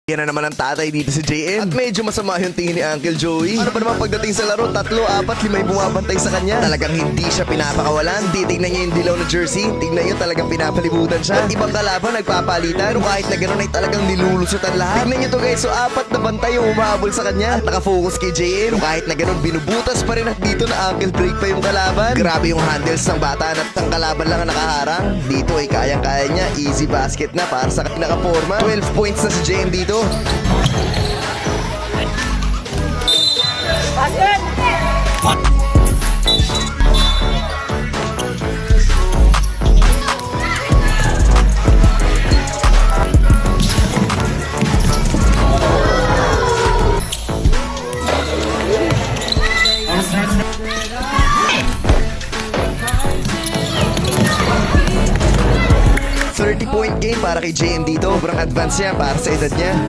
Yan na naman ang tatay dito si JM. At medyo masama yung tingin ni Uncle Joey. Ano pa naman pagdating sa laro, 3, 4, 5 yung bumabantay sa kanya. Talagang hindi siya pinapakawalan. Titignan niya yung dilaw na jersey. Tignan niyo talagang pinapalibutan siya. At ibang kalaban nagpapalitan. Pero kahit na gano'n ay talagang nilulusutan lahat. Tignan niyo to guys, so 4 na bantay yung umahabol sa kanya. At nakafocus kay JM. Pero kahit na gano'n binubutas pa rin at dito na ankle break pa yung kalaban. Grabe yung handles ng bata at ang kalaban lang ang nakaharang. Dito ay kayang-kaya niya. Easy basket na para sa nakaporma. 12 points na si JM dito. Basket! Point game para kay JM dito. Sobrang advance niya para sa edad niya.